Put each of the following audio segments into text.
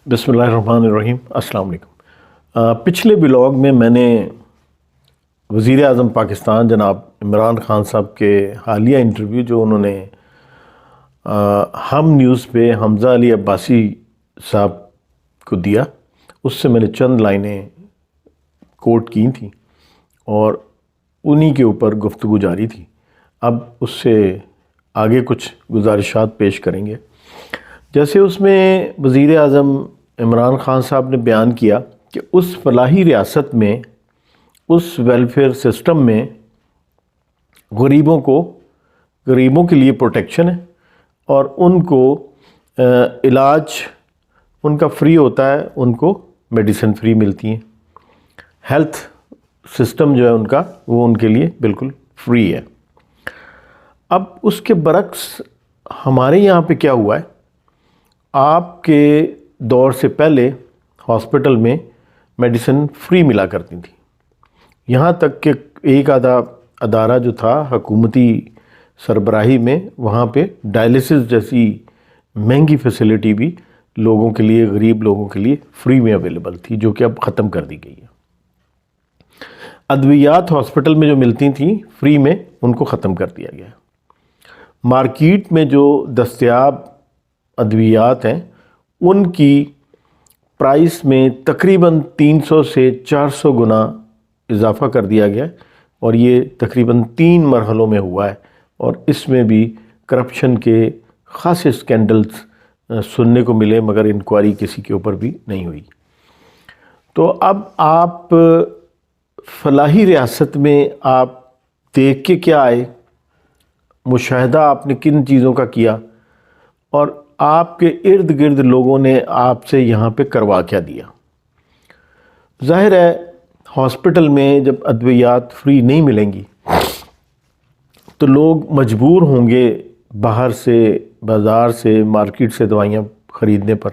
بسم اللہ الرحمن الرحیم۔ السلام علیکم۔ پچھلے بلاگ میں نے وزیر اعظم پاکستان جناب عمران خان صاحب کے حالیہ انٹرویو جو انہوں نے ہم نیوز پہ حمزہ علی عباسی صاحب کو دیا، اس سے میں نے چند لائنیں کوٹ کی تھیں اور انہی کے اوپر گفتگو جاری تھی۔ اب اس سے آگے کچھ گزارشات پیش کریں گے۔ جیسے اس میں وزیر اعظم عمران خان صاحب نے بیان کیا کہ اس فلاحی ریاست میں، اس ویلفیئر سسٹم میں غریبوں کے لیے پروٹیکشن ہے اور ان کو علاج ان کا فری ہوتا ہے، ان کو میڈیسن فری ملتی ہیں، ہیلتھ سسٹم جو ہے ان کا وہ ان کے لیے بالکل فری ہے۔ اب اس کے برعکس ہمارے یہاں پہ کیا ہوا ہے، آپ کے دور سے پہلے ہاسپٹل میں میڈیسن فری ملا کرتی تھی، یہاں تک کہ ایک آدھا ادارہ جو تھا حکومتی سربراہی میں، وہاں پہ ڈائلیسس جیسی مہنگی فیسلٹی بھی لوگوں کے لیے، غریب لوگوں کے لیے فری میں اویلیبل تھی، جو کہ اب ختم کر دی گئی ہے۔ ادویات ہاسپٹل میں جو ملتی تھیں فری میں، ان کو ختم کر دیا گیا۔ مارکیٹ میں جو دستیاب ادویات ہیں ان کی پرائس میں تقریباً 300 سے 400 گنا اضافہ کر دیا گیا، اور یہ تقریباً 3 مرحلوں میں ہوا ہے، اور اس میں بھی کرپشن کے خاصے سکینڈلز سننے کو ملے، مگر انکوائری کسی کے اوپر بھی نہیں ہوئی۔ تو اب آپ فلاحی ریاست میں آپ دیکھ کے کیا آئے، مشاہدہ آپ نے کن چیزوں کا کیا، اور آپ کے ارد گرد لوگوں نے آپ سے یہاں پہ کروا کیا دیا؟ ظاہر ہے ہاسپٹل میں جب ادویات فری نہیں ملیں گی تو لوگ مجبور ہوں گے باہر سے، بازار سے، مارکیٹ سے دوائیاں خریدنے پر،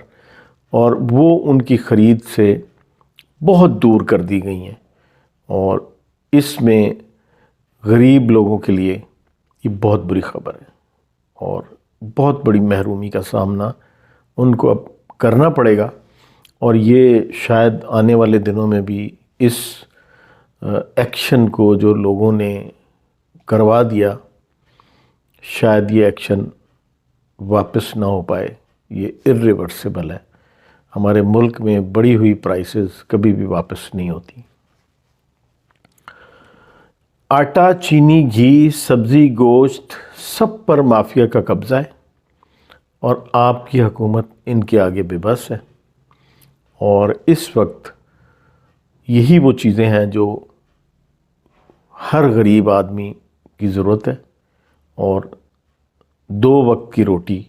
اور وہ ان کی خرید سے بہت دور کر دی گئی ہیں، اور اس میں غریب لوگوں کے لیے یہ بہت بری خبر ہے، اور بہت بڑی محرومی کا سامنا ان کو اب کرنا پڑے گا۔ اور یہ شاید آنے والے دنوں میں بھی اس ایکشن کو جو لوگوں نے کروا دیا، شاید یہ ایکشن واپس نہ ہو پائے، یہ irreversible ہے۔ ہمارے ملک میں بڑھی ہوئی پرائسز کبھی بھی واپس نہیں ہوتی۔ آٹا، چینی، گھی، سبزی، گوشت، سب پر مافیا کا قبضہ ہے، اور آپ کی حکومت ان کے آگے بے بس ہے۔ اور اس وقت یہی وہ چیزیں ہیں جو ہر غریب آدمی کی ضرورت ہے، اور 2 وقت کی روٹی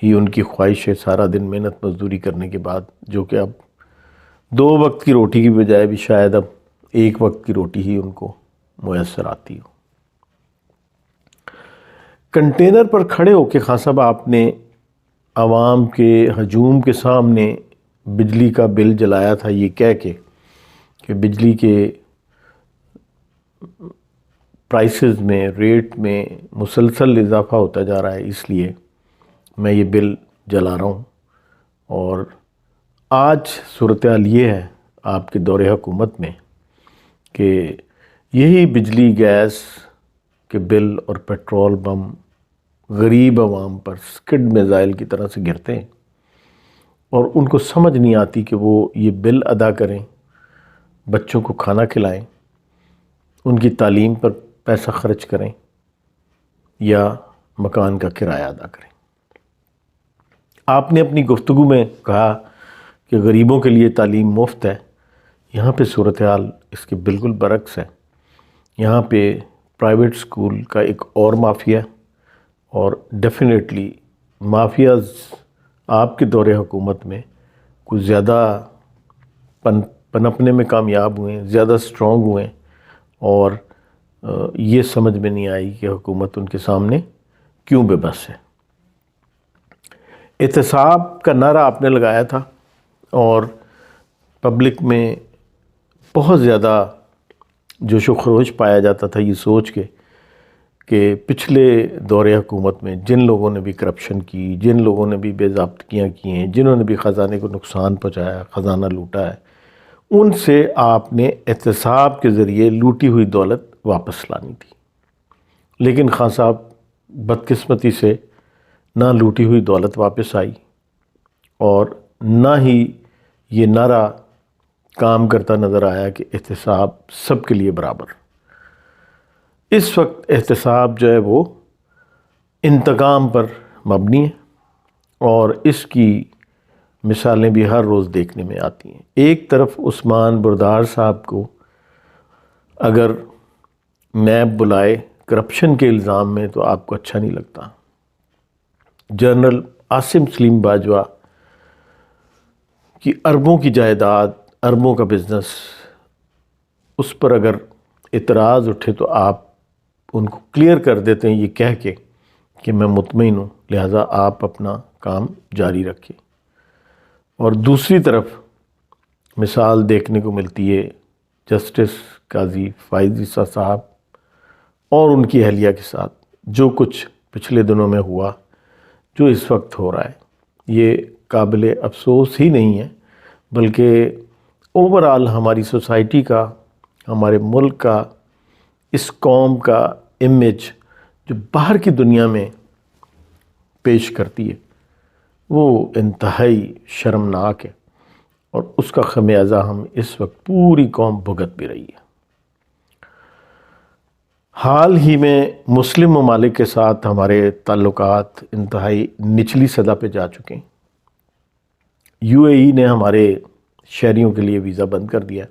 ہی ان کی خواہش ہے، سارا دن محنت مزدوری کرنے کے بعد، جو کہ اب 2 وقت کی روٹی کی بجائے بھی شاید اب 1 وقت کی روٹی ہی ان کو میسر آتی ہو۔ کنٹینر پر کھڑے ہو کے خان صاحب آپ نے عوام کے ہجوم کے سامنے بجلی کا بل جلایا تھا، یہ کہہ کے کہ بجلی کے پرائسز میں، ریٹ میں مسلسل اضافہ ہوتا جا رہا ہے، اس لیے میں یہ بل جلا رہا ہوں۔ اور آج صورتحال یہ ہے آپ کے دور حکومت میں کہ یہی بجلی، گیس کے بل اور پیٹرول بم غریب عوام پر سکڈ میزائل کی طرح سے گرتے ہیں، اور ان کو سمجھ نہیں آتی کہ وہ یہ بل ادا کریں، بچوں کو کھانا کھلائیں، ان کی تعلیم پر پیسہ خرچ کریں، یا مکان کا کرایہ ادا کریں۔ آپ نے اپنی گفتگو میں کہا کہ غریبوں کے لیے تعلیم مفت ہے، یہاں پہ صورتحال اس کے بالکل برعکس ہے۔ یہاں پہ پرائیویٹ سکول کا ایک اور مافیا ہے، اور ڈیفینیٹلی مافیاز آپ کے دور حکومت میں کچھ زیادہ پنپنے میں کامیاب ہوئے ہیں، زیادہ سٹرونگ ہوئے ہیں، اور یہ سمجھ میں نہیں آئی کہ حکومت ان کے سامنے کیوں بے بس ہے۔ احتساب کا نعرہ آپ نے لگایا تھا، اور پبلک میں بہت زیادہ جوش و خروش پایا جاتا تھا، یہ سوچ کے کہ پچھلے دور حکومت میں جن لوگوں نے بھی کرپشن کی، جن لوگوں نے بھی بے ضابطگیاں کی ہیں، جنہوں نے بھی خزانے کو نقصان پہنچایا، خزانہ لوٹا ہے، ان سے آپ نے احتساب کے ذریعے لوٹی ہوئی دولت واپس لانی تھی۔ لیکن خان صاحب بدقسمتی سے نہ لوٹی ہوئی دولت واپس آئی اور نہ ہی یہ نعرہ کام کرتا نظر آیا کہ احتساب سب کے لیے برابر۔ اس وقت احتساب جو ہے وہ انتقام پر مبنی ہے اور اس کی مثالیں بھی ہر روز دیکھنے میں آتی ہیں۔ ایک طرف عثمان بردار صاحب کو اگر نیب بلائے کرپشن کے الزام میں تو آپ کو اچھا نہیں لگتا، جنرل عاصم سلیم باجوہ کی اربوں کی جائیداد، اربوں کا بزنس، اس پر اگر اعتراض اٹھے تو آپ ان کو کلیئر کر دیتے ہیں یہ کہہ کے کہ میں مطمئن ہوں، لہٰذا آپ اپنا کام جاری رکھیں۔ اور دوسری طرف مثال دیکھنے کو ملتی ہے جسٹس قاضی فائز عیسیٰ صاحب اور ان کی اہلیہ کے ساتھ جو کچھ پچھلے دنوں میں ہوا، جو اس وقت ہو رہا ہے، یہ قابل افسوس ہی نہیں ہے بلکہ اوورآل ہماری سوسائٹی کا، ہمارے ملک کا، اس قوم کا امیج جو باہر کی دنیا میں پیش کرتی ہے وہ انتہائی شرمناک ہے اور اس کا خمیازہ ہم اس وقت پوری قوم بھگت بھی رہی ہے۔ حال ہی میں مسلم ممالک کے ساتھ ہمارے تعلقات انتہائی نچلی سطح پہ جا چکے ہیں۔ UAE نے ہمارے شہریوں کے لیے ویزا بند کر دیا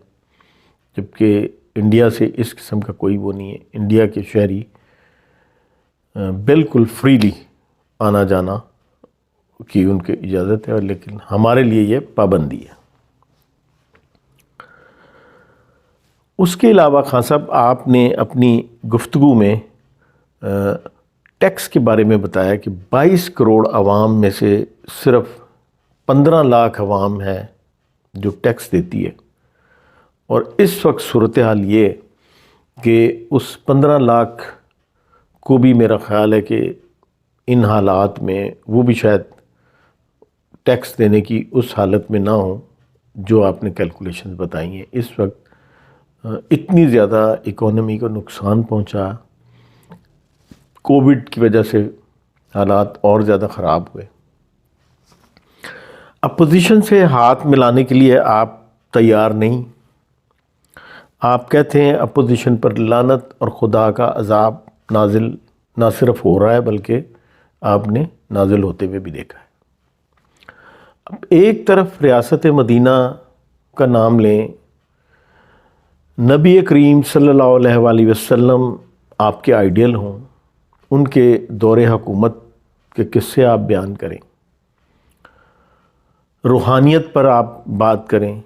جبکہ انڈیا سے اس قسم کا کوئی وہ نہیں ہے۔ انڈیا کے شہری بالکل فریلی آنا جانا کی ان کی اجازت ہے، لیکن ہمارے لیے یہ پابندی ہے۔ اس کے علاوہ خان صاحب آپ نے اپنی گفتگو میں ٹیکس کے بارے میں بتایا کہ 22 کروڑ عوام میں سے صرف 15 لاکھ عوام ہے جو ٹیکس دیتی ہے، اور اس وقت صورتحال یہ کہ اس 15 لاکھ کو بھی میرا خیال ہے کہ ان حالات میں وہ بھی شاید ٹیکس دینے کی اس حالت میں نہ ہوں جو آپ نے کیلکولیشنز بتائی ہیں۔ اس وقت اتنی زیادہ اکانومی کو نقصان پہنچا، کووڈ کی وجہ سے حالات اور زیادہ خراب ہوئے۔ اپوزیشن سے ہاتھ ملانے کے لیے آپ تیار نہیں۔ آپ کہتے ہیں اپوزیشن پر لعنت اور خدا کا عذاب نازل نہ صرف ہو رہا ہے بلکہ آپ نے نازل ہوتے ہوئے بھی دیکھا ہے۔ اب ایک طرف ریاست مدینہ کا نام لیں، نبی کریم صلی اللہ علیہ وآلہ وسلم آپ کے آئیڈیل ہوں، ان کے دور حکومت کے قصے آپ بیان کریں، روحانیت پر آپ بات کریں،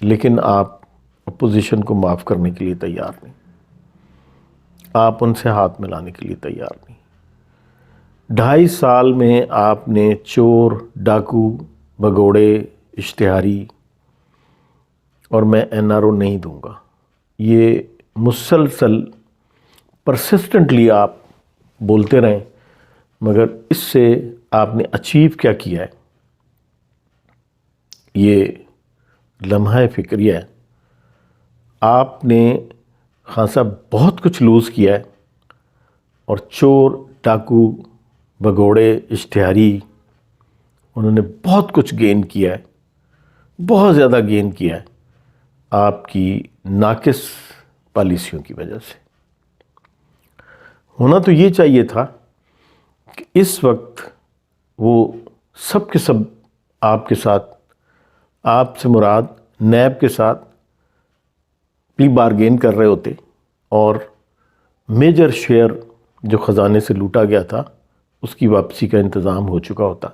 لیکن آپ اپوزیشن کو معاف کرنے کے لیے تیار نہیں، آپ ان سے ہاتھ ملانے کے لیے تیار نہیں۔ 2.5 سال میں آپ نے چور، ڈاکو، بھگوڑے، اشتہاری اور میں NRO نہیں دوں گا، یہ مسلسل پرسسٹنٹلی آپ بولتے رہیں، مگر اس سے آپ نے اچیو کیا کیا ہے یہ لمحہ فکریہ ہے۔ آپ نے خان صاحب بہت کچھ لوز کیا ہے اور چور، ڈاکو، بھگوڑے، اشتہاری انہوں نے بہت کچھ گین کیا ہے، بہت زیادہ گین کیا ہے آپ کی ناقص پالیسیوں کی وجہ سے۔ ہونا تو یہ چاہیے تھا کہ اس وقت وہ سب کے سب آپ کے ساتھ، آپ سے مراد نیب کے ساتھ پلی بارگین کر رہے ہوتے اور میجر شیئر جو خزانے سے لوٹا گیا تھا اس کی واپسی کا انتظام ہو چکا ہوتا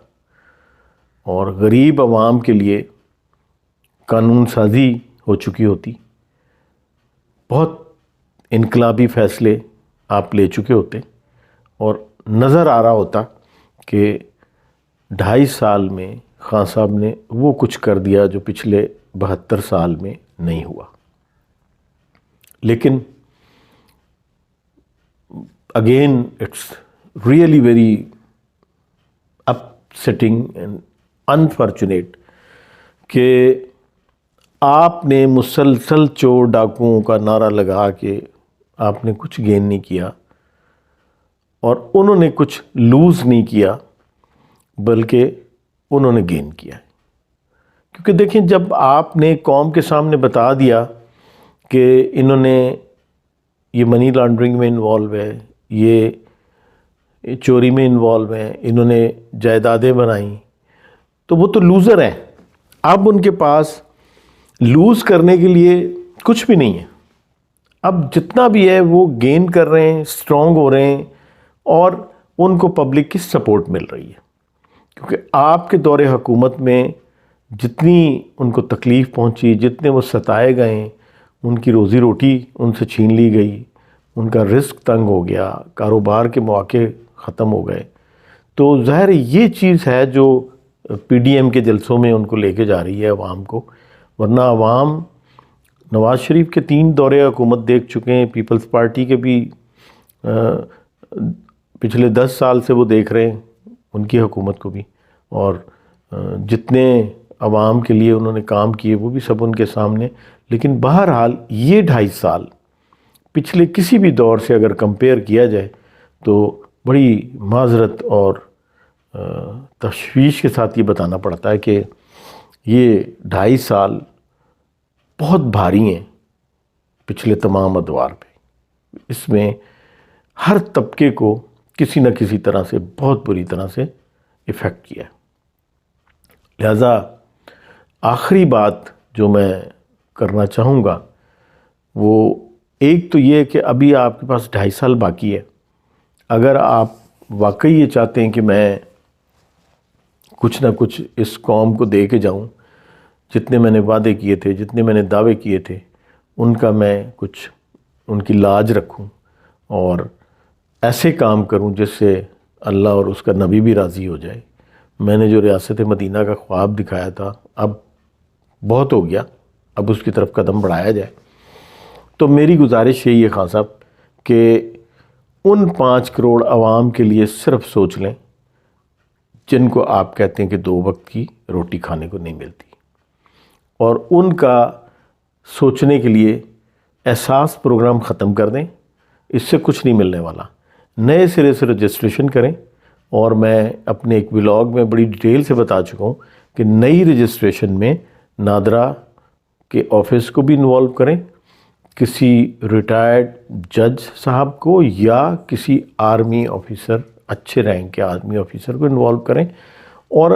اور غریب عوام کے لیے قانون سازی ہو چکی ہوتی، بہت انقلابی فیصلے آپ لے چکے ہوتے اور نظر آ رہا ہوتا کہ 2.5 سال میں خان صاحب نے وہ کچھ کر دیا جو پچھلے 72 سال میں نہیں ہوا۔ لیکن again it's really very upsetting and unfortunate کہ آپ نے مسلسل چور ڈاکوؤں کا نعرہ لگا کے آپ نے کچھ گین نہیں کیا اور انہوں نے کچھ لوز نہیں کیا بلکہ انہوں نے گین کیا ہے. کیونکہ دیکھیں جب آپ نے قوم کے سامنے بتا دیا کہ انہوں نے یہ منی لانڈرنگ میں انوالو ہے، یہ چوری میں انوالو ہیں، انہوں نے جائیدادیں بنائیں، تو وہ تو لوزر ہیں. اب ان کے پاس لوز کرنے کے لیے کچھ بھی نہیں ہے. اب جتنا بھی ہے وہ گین کر رہے ہیں، اسٹرانگ ہو رہے ہیں اور ان کو پبلک کی سپورٹ مل رہی ہے. کیونکہ آپ کے دور حکومت میں جتنی ان کو تکلیف پہنچی، جتنے وہ ستائے گئے، ان کی روزی روٹی ان سے چھین لی گئی، ان کا رزق تنگ ہو گیا، کاروبار کے مواقع ختم ہو گئے. تو ظاہر یہ چیز ہے جو پی ڈی ایم کے جلسوں میں ان کو لے کے جا رہی ہے عوام کو. ورنہ عوام نواز شریف کے 3 دورے حکومت دیکھ چکے ہیں، پیپلز پارٹی کے بھی پچھلے 10 سال سے وہ دیکھ رہے ہیں ان کی حکومت کو بھی، اور جتنے عوام کے لیے انہوں نے کام کیے وہ بھی سب ان کے سامنے. لیکن بہرحال یہ 2.5 سال پچھلے کسی بھی دور سے اگر کمپیئر کیا جائے تو بڑی معذرت اور تشویش کے ساتھ یہ بتانا پڑتا ہے کہ یہ 2.5 سال بہت بھاری ہیں پچھلے تمام ادوار پہ. اس میں ہر طبقے کو کسی نہ کسی طرح سے بہت بری طرح سے ایفیکٹ کیا ہے. لہٰذا آخری بات جو میں کرنا چاہوں گا وہ ایک تو یہ ہے کہ ابھی آپ کے پاس 2.5 سال باقی ہے. اگر آپ واقعی یہ چاہتے ہیں کہ میں کچھ نہ کچھ اس قوم کو دے کے جاؤں، جتنے میں نے وعدے کیے تھے، جتنے میں نے دعوے کیے تھے، ان کا میں کچھ ان کی لاج رکھوں اور ایسے کام کروں جس سے اللہ اور اس کا نبی بھی راضی ہو جائے. میں نے جو ریاست مدینہ کا خواب دکھایا تھا اب بہت ہو گیا، اب اس کی طرف قدم بڑھایا جائے. تو میری گزارش یہی ہے خان صاحب کہ ان 5 کروڑ عوام کے لیے صرف سوچ لیں جن کو آپ کہتے ہیں کہ 2 وقت کی روٹی کھانے کو نہیں ملتی، اور ان کا سوچنے کے لیے احساس پروگرام ختم کر دیں. اس سے کچھ نہیں ملنے والا. نئے سرے سے رجسٹریشن کریں، اور میں اپنے ایک ولاگ میں بڑی ڈیٹیل سے بتا چکا ہوں کہ نئی رجسٹریشن میں نادرا کے آفس کو بھی انوالو کریں، کسی ریٹائرڈ جج صاحب کو یا کسی آرمی آفیسر، اچھے رینک کے آرمی آفیسر کو انوالو کریں، اور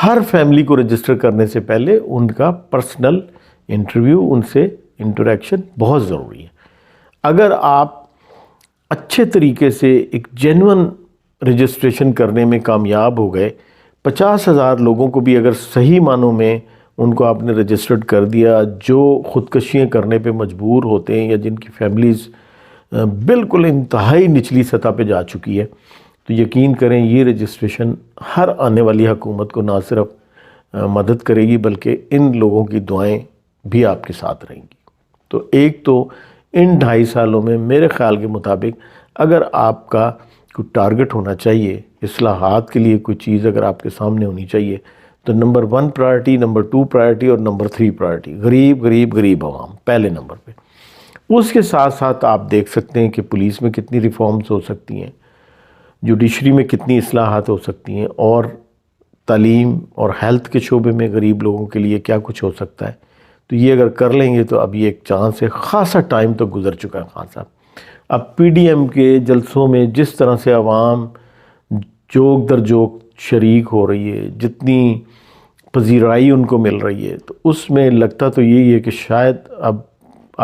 ہر فیملی کو رجسٹر کرنے سے پہلے ان کا پرسنل انٹرویو، ان سے انٹریکشن بہت ضروری ہے. اگر آپ اچھے طریقے سے ایک جینون رجسٹریشن کرنے میں کامیاب ہو گئے، 50,000 لوگوں کو بھی اگر صحیح معنوں میں ان کو آپ نے رجسٹرڈ کر دیا جو خودکشیاں کرنے پہ مجبور ہوتے ہیں یا جن کی فیملیز بالکل انتہائی نچلی سطح پہ جا چکی ہے، تو یقین کریں یہ رجسٹریشن ہر آنے والی حکومت کو نہ صرف مدد کرے گی بلکہ ان لوگوں کی دعائیں بھی آپ کے ساتھ رہیں گی. تو ایک تو ان 2.5 سالوں میں میرے خیال کے مطابق اگر آپ کا کوئی ٹارگٹ ہونا چاہیے، اصلاحات کے لیے کوئی چیز اگر آپ کے سامنے ہونی چاہیے، تو نمبر 1 پرائرٹی، نمبر 2 پرائرٹی اور نمبر 3 پرائرٹی غریب عوام پہلے نمبر پہ. اس کے ساتھ ساتھ آپ دیکھ سکتے ہیں کہ پولیس میں کتنی ریفارمز ہو سکتی ہیں، جوڈیشری میں کتنی اصلاحات ہو سکتی ہیں، اور تعلیم اور ہیلتھ کے شعبے میں غریب لوگوں کے لیے کیا کچھ ہو سکتا ہے. تو یہ اگر کر لیں گے تو اب یہ ایک چانس ہے. خاصا ٹائم تو گزر چکا ہے خان صاحب. اب پی ڈی ایم کے جلسوں میں جس طرح سے عوام جوک در جوک شریک ہو رہی ہے، جتنی پذیرائی ان کو مل رہی ہے، تو اس میں لگتا تو یہی ہے کہ شاید اب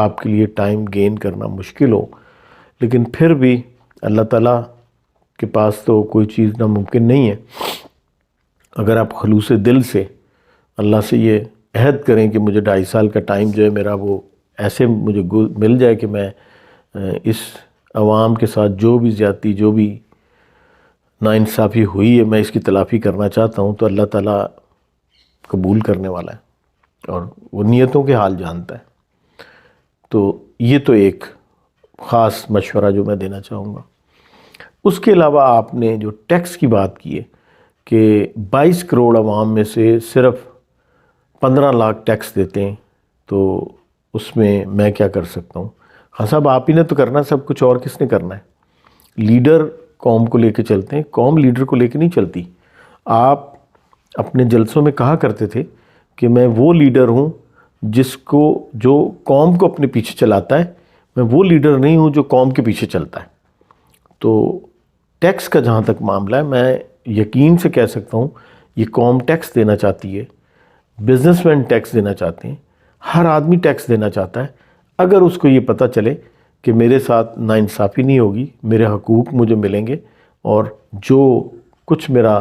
آپ کے لیے ٹائم گین کرنا مشکل ہو. لیکن پھر بھی اللہ تعالیٰ کے پاس تو کوئی چیز ناممکن نہیں ہے. اگر آپ خلوص دل سے اللہ سے یہ عہد کریں کہ مجھے 2.5 سال کا ٹائم جو ہے میرا وہ ایسے مجھے مل جائے کہ میں اس عوام کے ساتھ جو بھی زیادتی، جو بھی ناانصافی ہوئی ہے، میں اس کی تلافی کرنا چاہتا ہوں، تو اللہ تعالیٰ قبول کرنے والا ہے اور وہ نیتوں کے حال جانتا ہے. تو یہ تو ایک خاص مشورہ جو میں دینا چاہوں گا. اس کے علاوہ آپ نے جو ٹیکس کی بات کی ہے کہ 22 کروڑ عوام میں سے صرف 15 لاکھ ٹیکس دیتے ہیں، تو اس میں کیا کر سکتا ہوں؟ ہاں صاحب، آپ ہی نے تو کرنا سب کچھ، اور کس نے کرنا ہے؟ لیڈر قوم کو لے کے چلتے ہیں، قوم لیڈر کو لے کے نہیں چلتی۔ آپ اپنے جلسوں میں کہا کرتے تھے کہ میں وہ لیڈر ہوں جو قوم کو اپنے پیچھے چلاتا ہے، میں وہ لیڈر نہیں ہوں جو قوم کے پیچھے چلتا ہے۔ تو ٹیکس کا جہاں تک معاملہ ہے، میں یقین سے کہہ سکتا ہوں یہ قوم ٹیکس دینا چاہتی ہے، بزنس مین ٹیکس دینا چاہتے ہیں، ہر آدمی ٹیکس دینا چاہتا ہے، اگر اس کو یہ پتہ چلے کہ میرے ساتھ ناانصافی نہیں ہوگی، میرے حقوق مجھے ملیں گے، اور جو کچھ میرا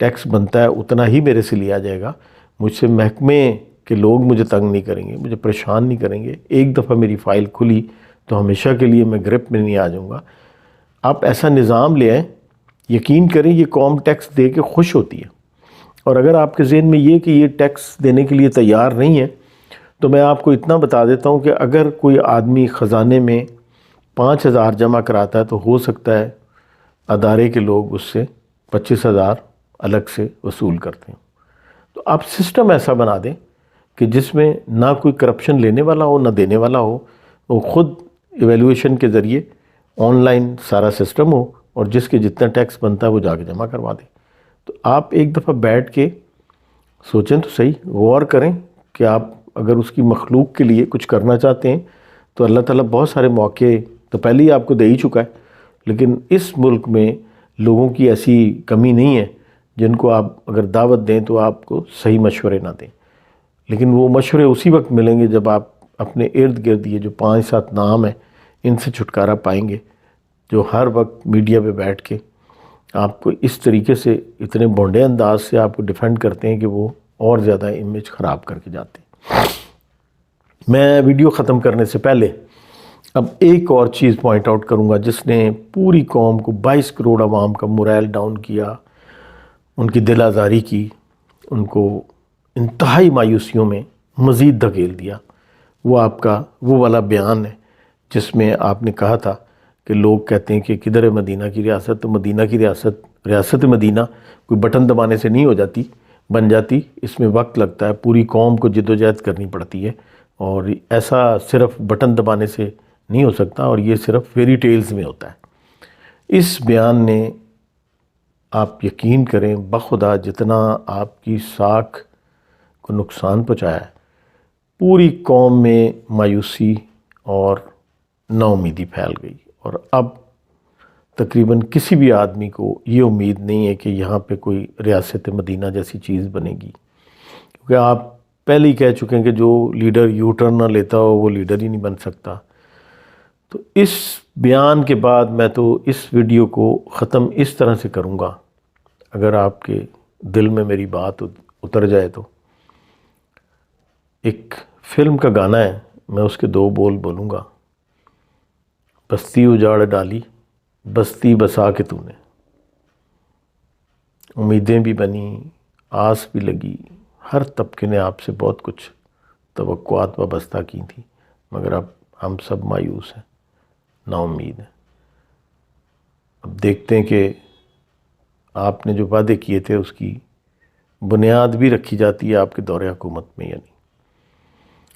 ٹیکس بنتا ہے اتنا ہی میرے سے لیا جائے گا، مجھ سے محکمے کے لوگ مجھے تنگ نہیں کریں گے، مجھے پریشان نہیں کریں گے، ایک دفعہ میری فائل کھلی تو ہمیشہ کے لیے میں گرپ میں نہیں آ جاؤں گا۔ آپ ایسا نظام لے آئیں، یقین کریں یہ قوم ٹیکس دے کے خوش ہوتی ہے۔ اور اگر آپ کے ذہن میں یہ کہ یہ ٹیکس دینے کے لیے تیار نہیں ہے، تو میں آپ کو اتنا بتا دیتا ہوں کہ اگر کوئی آدمی خزانے میں 5,000 جمع کراتا ہے تو ہو سکتا ہے ادارے کے لوگ اس سے 25,000 الگ سے وصول کرتے ہیں۔ تو آپ سسٹم ایسا بنا دیں کہ جس میں نہ کوئی کرپشن لینے والا ہو نہ دینے والا ہو، وہ خود ایویلویشن کے ذریعے آن لائن سارا سسٹم ہو، اور جس کے جتنا ٹیکس بنتا ہے وہ جا کے جمع کروا دے۔ تو آپ ایک دفعہ بیٹھ کے سوچیں تو صحیح، غور کریں کہ آپ اگر اس کی مخلوق کے لیے کچھ کرنا چاہتے ہیں تو اللہ تعالیٰ بہت سارے موقع تو پہلے ہی آپ کو دے ہی چکا ہے، لیکن اس ملک میں لوگوں کی ایسی کمی نہیں ہے جن کو آپ اگر دعوت دیں تو آپ کو صحیح مشورے نہ دیں، لیکن وہ مشورے اسی وقت ملیں گے جب آپ اپنے ارد گرد یہ جو 5-7 نام ہیں ان سے چھٹکارا پائیں گے، جو ہر وقت میڈیا پہ بیٹھ کے آپ کو اس طریقے سے اتنے بونڈے انداز سے آپ کو ڈیفینڈ کرتے ہیں کہ وہ اور زیادہ امیج خراب کر کے جاتے ہیں۔ میں ویڈیو ختم کرنے سے پہلے اب ایک اور چیز پوائنٹ آؤٹ کروں گا جس نے پوری قوم کو 22 کروڑ عوام کا مورائل ڈاؤن کیا، ان کی دل آزاری کی، ان کو انتہائی مایوسیوں میں مزید دھکیل دیا۔ وہ آپ کا وہ والا بیان ہے جس میں آپ نے کہا تھا کہ لوگ کہتے ہیں کہ کدھر ہے مدینہ کی ریاست؟ تو مدینہ کی ریاست مدینہ کوئی بٹن دبانے سے نہیں ہو جاتی، بن جاتی، اس میں وقت لگتا ہے، پوری قوم کو جد و جہد کرنی پڑتی ہے، اور ایسا صرف بٹن دبانے سے نہیں ہو سکتا، اور یہ صرف فیری ٹیلز میں ہوتا ہے۔ اس بیان نے آپ یقین کریں بخدا جتنا آپ کی ساکھ کو نقصان پہنچایا ہے، پوری قوم میں مایوسی اور نا امیدی پھیل گئی، اور اب تقریباً کسی بھی آدمی کو یہ امید نہیں ہے کہ یہاں پہ کوئی ریاست مدینہ جیسی چیز بنے گی، کیونکہ آپ پہلے ہی کہہ چکے ہیں کہ جو لیڈر یو ٹرن نہ لیتا ہو وہ لیڈر ہی نہیں بن سکتا۔ تو اس بیان کے بعد میں تو اس ویڈیو کو ختم اس طرح سے کروں گا، اگر آپ کے دل میں میری بات اتر جائے تو۔ ایک فلم کا گانا ہے، میں اس کے 2 بول بولوں گا۔ بستی اجاڑ ڈالی، بستی بسا کے تو نے، امیدیں بھی بنی، آس بھی لگی، ہر طبقے نے آپ سے بہت کچھ توقعات وابستہ کی تھی، مگر اب ہم سب مایوس ہیں، نا امید ہیں۔ اب دیکھتے ہیں کہ آپ نے جو وعدے کیے تھے اس کی بنیاد بھی رکھی جاتی ہے آپ کے دور حکومت میں یا نہیں۔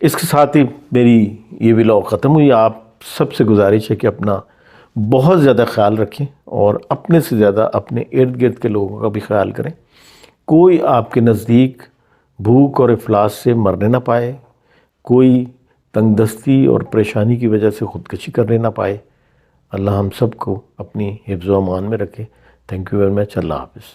اس کے ساتھ ہی میری یہ ولاگ ختم ہوئی۔ آپ سب سے گزارش ہے کہ اپنا بہت زیادہ خیال رکھیں، اور اپنے سے زیادہ اپنے ارد گرد کے لوگوں کا بھی خیال کریں۔ کوئی آپ کے نزدیک بھوک اور افلاس سے مرنے نہ پائے، کوئی تنگ دستی اور پریشانی کی وجہ سے خودکشی کرنے نہ پائے۔ اللہ ہم سب کو اپنی حفظ و امان میں رکھے۔ Thank you very much. اللہ حافظ۔